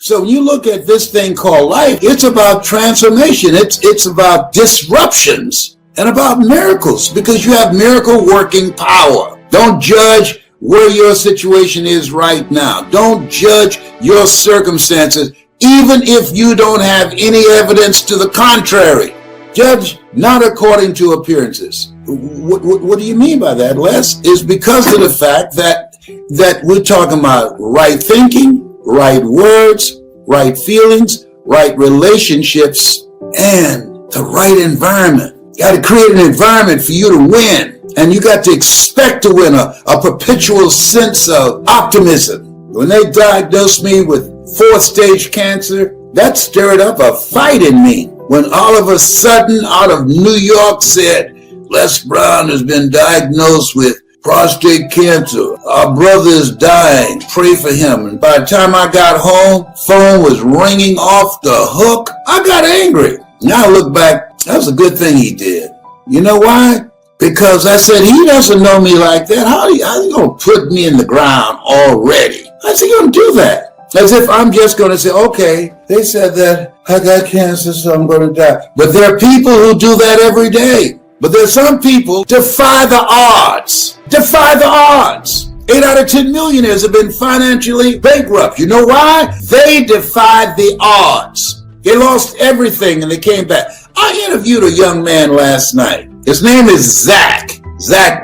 So when you look at this thing called life, it's about transformation. It's about disruptions and about miracles, because you have miracle working power. Don't judge where your situation is right now. Don't judge your circumstances, even if you don't have any evidence to the contrary. Judge not according to appearances. What do you mean by that, Les? Is because of the fact that we're talking about right thinking, right words, right feelings, right relationships, and the right environment. You got to create an environment for you to win. And you got to expect to win, a perpetual sense of optimism. When they diagnosed me with 4th stage cancer, that stirred up a fight in me. When all of a sudden, out of New York said, Les Brown has been diagnosed with prostate cancer. Our brother is dying. Pray for him. And by the time I got home, phone was ringing off the hook. I got angry. Now I look back, that was a good thing he did. You know why? Because I said, he doesn't know me like that. How you going to put me in the ground already? How's he going to do that? As if I'm just going to say, okay, they said that I got cancer, so I'm going to die. But there are people who do that every day. But there's some people defy the odds. Defy the odds. 8 out of 10 millionaires have been financially bankrupt. You know why? They defied the odds. They lost everything and they came back. I interviewed a young man last night. His name is Zach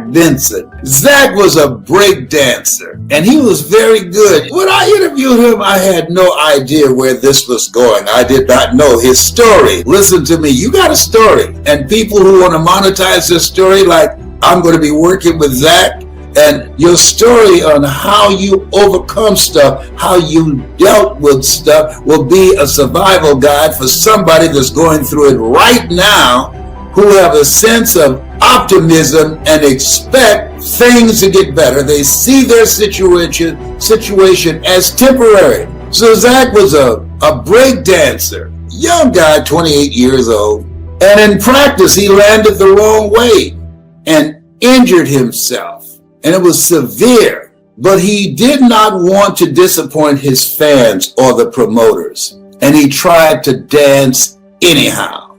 Vincent. Zach was a break dancer and he was very good. When I interviewed him, I had no idea where this was going. I did not know his story. Listen to me, you got a story. And people who want to monetize this story, like I'm going to be working with Zach, and your story on how you overcome stuff, how you dealt with stuff, will be a survival guide for somebody that's going through it right now, who have a sense of optimism and expect things to get better. They see their situation as temporary. So Zach was a break dancer, young guy, 28 years old, and in practice he landed the wrong way and injured himself. And it was severe, but he did not want to disappoint his fans or the promoters. And he tried to dance anyhow.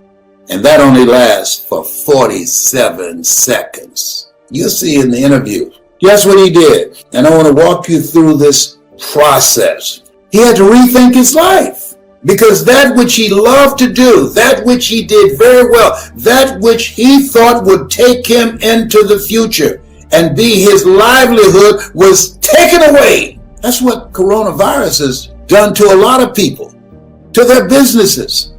And that only lasts for 47 seconds. You'll see in the interview. Guess what he did? And I want to walk you through this process. He had to rethink his life, because that which he loved to do, that which he did very well, that which he thought would take him into the future and be his livelihood, was taken away. That's what coronavirus has done to a lot of people, to their businesses,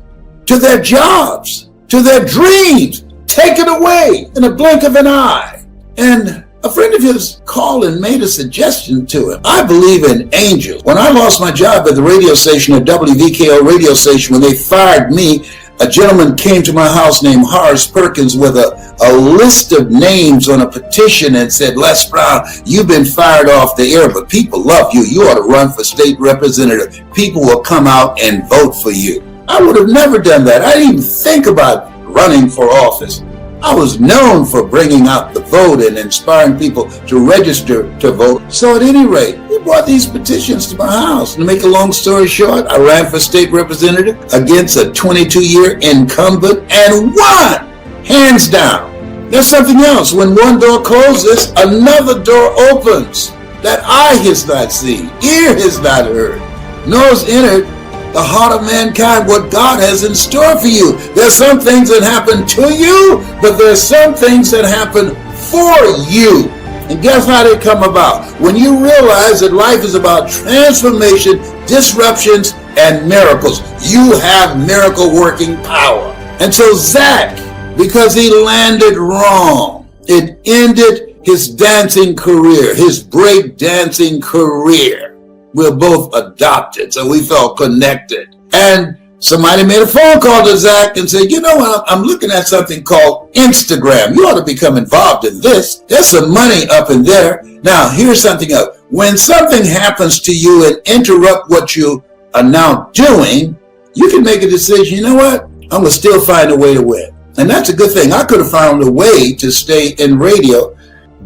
to their jobs, to their dreams, taken away in a blink of an eye. And a friend of his called and made a suggestion to him. I believe in angels. When I lost my job at the radio station, at WVKO radio station, when they fired me, a gentleman came to my house named Horace Perkins with a list of names on a petition and said, Les Brown, you've been fired off the air, but people love you. You ought to run for state representative. People will come out and vote for you. I would have never done that. I didn't even think about running for office. I was known for bringing out the vote and inspiring people to register to vote. So at any rate, he brought these petitions to my house. To make a long story short, I ran for state representative against a 22-year incumbent and won, hands down. There's something else. When one door closes, another door opens that eye has not seen, ear has not heard, nor has entered the heart of mankind what God has in store for you. There's some things that happen to you, but there's some things that happen for you. And guess how they come about? When you realize that life is about transformation, disruptions, and miracles. You have miracle working power. And so Zach, because he landed wrong, it ended his dancing career, his break dancing career. We're both adopted, so we felt connected. And somebody made a phone call to Zach and said, you know what, I'm looking at something called Instagram. You ought to become involved in this. There's some money up in there. Now, here's something else. When something happens to you and interrupt what you are now doing, you can make a decision, you know what, I'm going to still find a way to win. And that's a good thing. I could have found a way to stay in radio,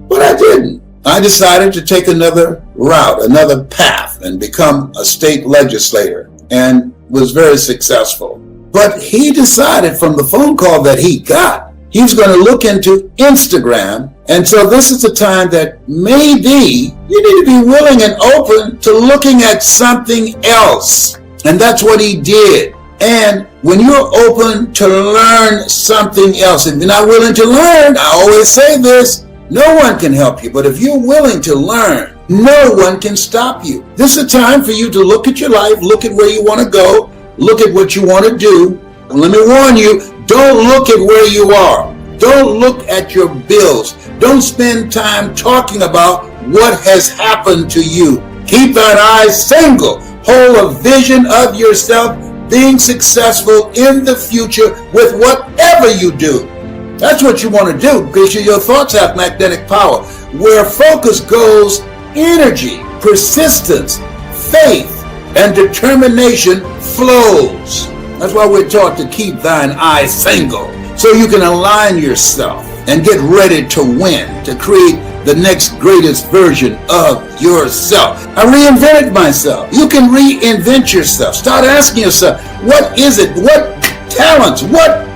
but I didn't. I decided to take another route, another path, and become a state legislator, and was very successful. But he decided from the phone call that he got, he was going to look into Instagram. And so this is the time that maybe you need to be willing and open to looking at something else. And that's what he did. And when you're open to learn something else, if you're not willing to learn, I always say this, no one can help you. But if you're willing to learn, no one can stop you. This is a time for you to look at your life, look at where you want to go, look at what you want to do. And let me warn you, don't look at where you are. Don't look at your bills. Don't spend time talking about what has happened to you. Keep thine eyes single. Hold a vision of yourself being successful in the future with whatever you do. That's what you want to do, because your thoughts have magnetic power. Where focus goes, energy, persistence, faith, and determination flows. That's why we're taught to keep thine eyes single, so you can align yourself and get ready to win, to create the next greatest version of yourself. I reinvented myself. You can reinvent yourself. Start asking yourself, what is it? What talents? What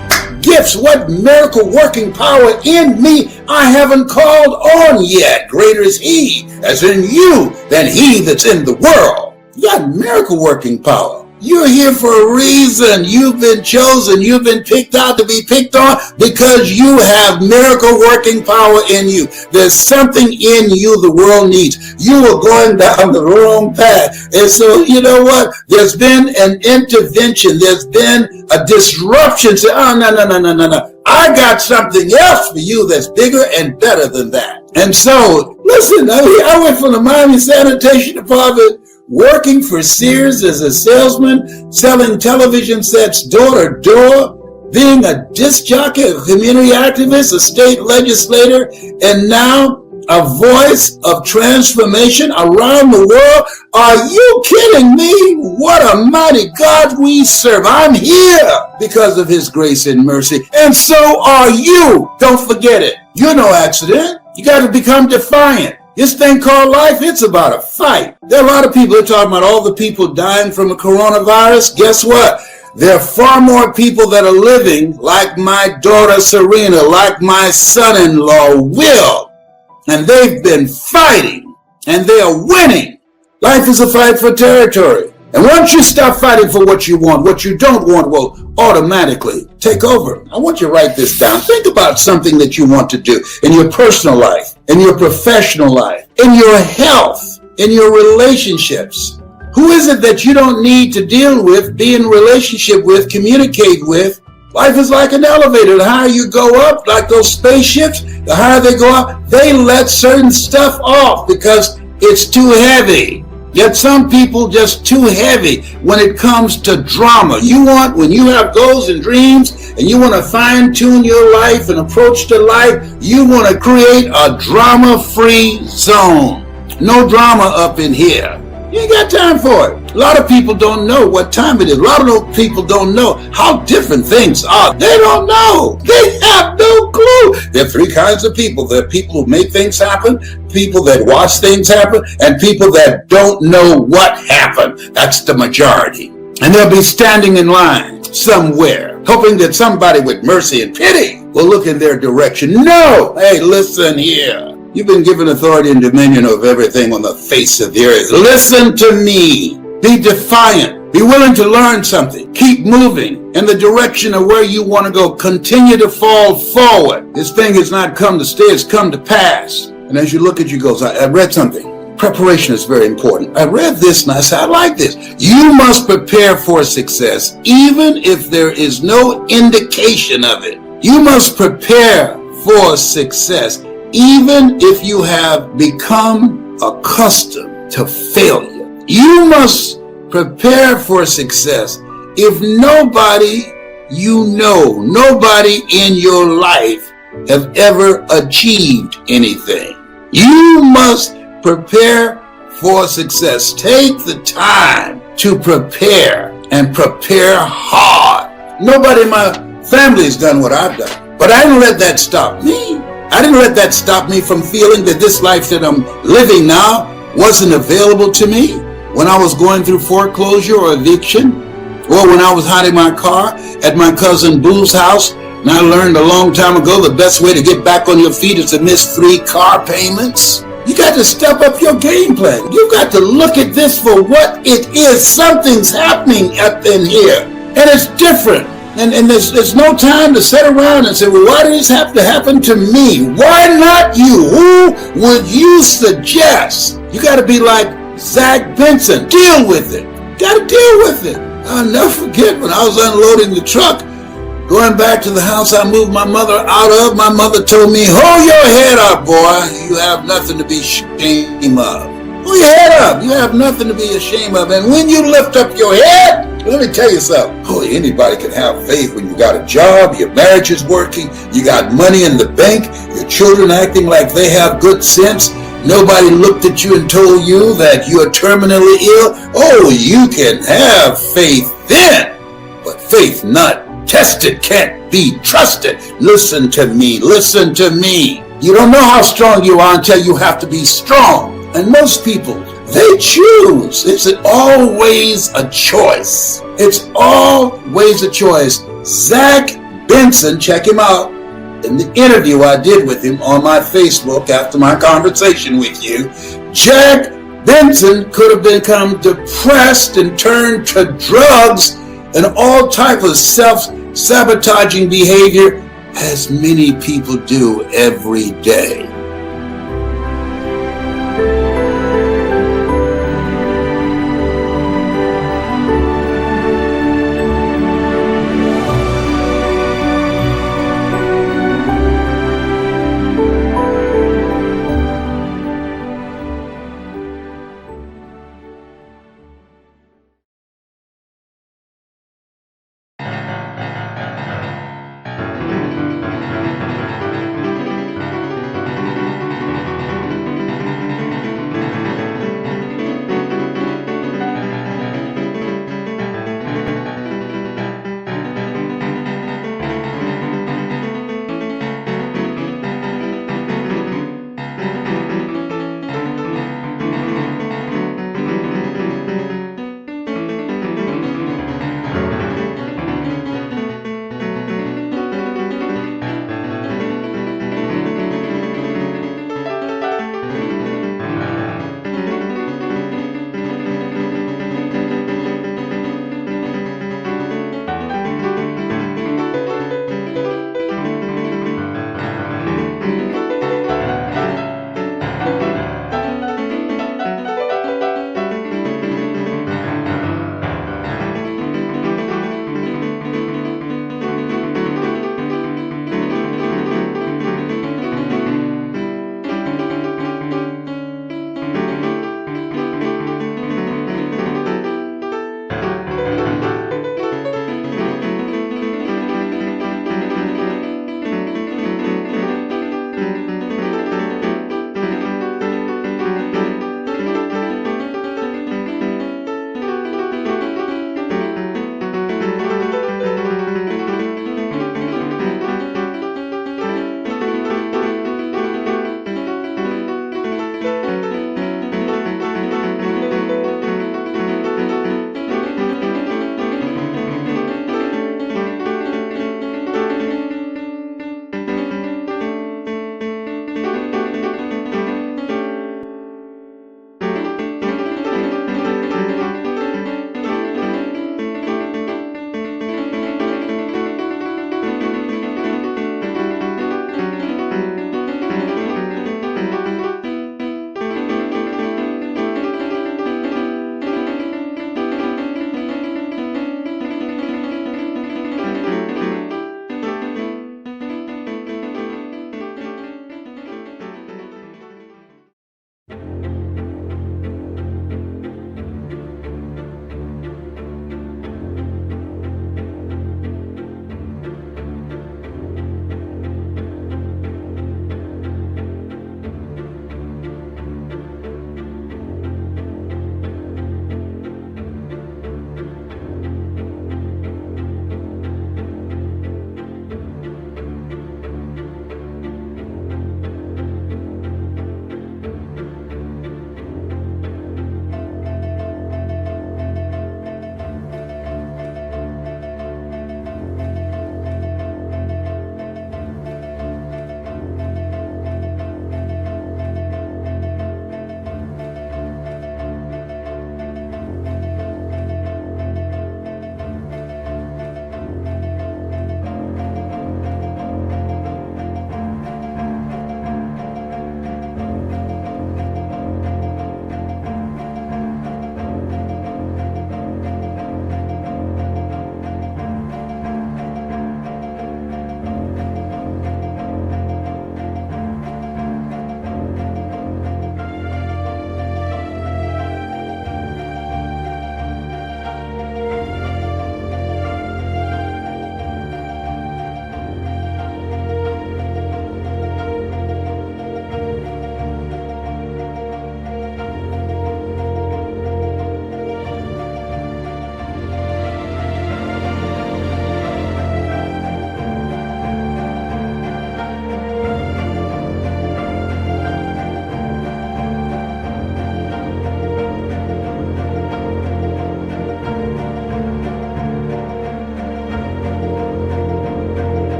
gifts? What miracle working power in me I haven't called on yet? Greater is he that's in you than he that's in the world. You got miracle working power. You're here for a reason. You've been chosen. You've been picked out to be picked on because you have miracle working power in you. There's something in you the world needs. You are going down the wrong path. And so, you know what? There's been an intervention. There's been a disruption. Say, oh, no. I got something else for you that's bigger and better than that. And so, listen, I went from the Miami Sanitation Department working for Sears as a salesman, selling television sets door to door, being a disc jockey, a community activist, a state legislator, and now a voice of transformation around the world. Are you kidding me? What a mighty God we serve. I'm here because of his grace and mercy. And so are you. Don't forget it. You're no accident. You got to become defiant. This thing called life, it's about a fight. There are a lot of people that are talking about all the people dying from the coronavirus. Guess what? There are far more people that are living like my daughter Serena, like my son-in-law Will. And they've been fighting, and they are winning. Life is a fight for territory. And once you stop fighting for what you want, what you don't want will automatically take over. I want you to write this down. Think about something that you want to do in your personal life, in your professional life, in your health, in your relationships. Who is it that you don't need to deal with, be in relationship with, communicate with? Life is like an elevator. The higher you go up, like those spaceships, the higher they go up, they let certain stuff off because it's too heavy. Yet some people just too heavy when it comes to drama. When you have goals and dreams and you want to fine tune your life and approach to life, you want to create a drama-free zone. No drama up in here. You ain't got time for it. A lot of people don't know what time it is. A lot of those people don't know how different things are. They don't know. They have no clue. There are three kinds of people. There are people who make things happen, people that watch things happen, and people that don't know what happened. That's the majority. And they'll be standing in line somewhere, hoping that somebody with mercy and pity will look in their direction. No! Hey, listen here. You've been given authority and dominion over everything on the face of the earth. Listen to me. Be defiant. Be willing to learn something. Keep moving in the direction of where you want to go. Continue to fall forward. This thing has not come to stay. It's come to pass. And as you look at your goals, I read something. Preparation is very important. I read this and I said, I like this. You must prepare for success, even if there is no indication of it. You must prepare for success, even if you have become accustomed to failure. You must prepare for success if nobody you know, nobody in your life have ever achieved anything. You must prepare for success. Take the time to prepare and prepare hard. Nobody in my family has done what I've done, but I didn't let that stop me. I didn't let that stop me from feeling that this life that I'm living now wasn't available to me. When I was going through foreclosure or eviction, or when I was hiding my car at my cousin Boo's house, and I learned a long time ago the best way to get back on your feet is to miss 3 car payments. You got to step up your game plan. You got to look at this for what it is. Something's happening up in here, and it's different. And there's no time to sit around and say, well, why did this have to happen to me? Why not you? Who would you suggest? You got to be like Zach Benson. Deal with it. Got to deal with it. I'll never forget when I was unloading the truck, going back to the house I moved my mother out of. My mother told me, hold your head up, boy. You have nothing to be ashamed of. Hold your head up. You have nothing to be ashamed of. And when you lift up your head, let me tell you something. Oh, anybody can have faith when you got a job, your marriage is working, you got money in the bank, your children acting like they have good sense. Nobody looked at you and told you that you're terminally ill. Oh, you can have faith then. But faith not tested can't be trusted. Listen to me. Listen to me. You don't know how strong you are until you have to be strong. And most people, they choose. It's always a choice. It's always a choice. Zach Benson, check him out. In the interview I did with him on my Facebook after my conversation with you, Jack Benson could have become depressed and turned to drugs and all type of self-sabotaging behavior, as many people do every day.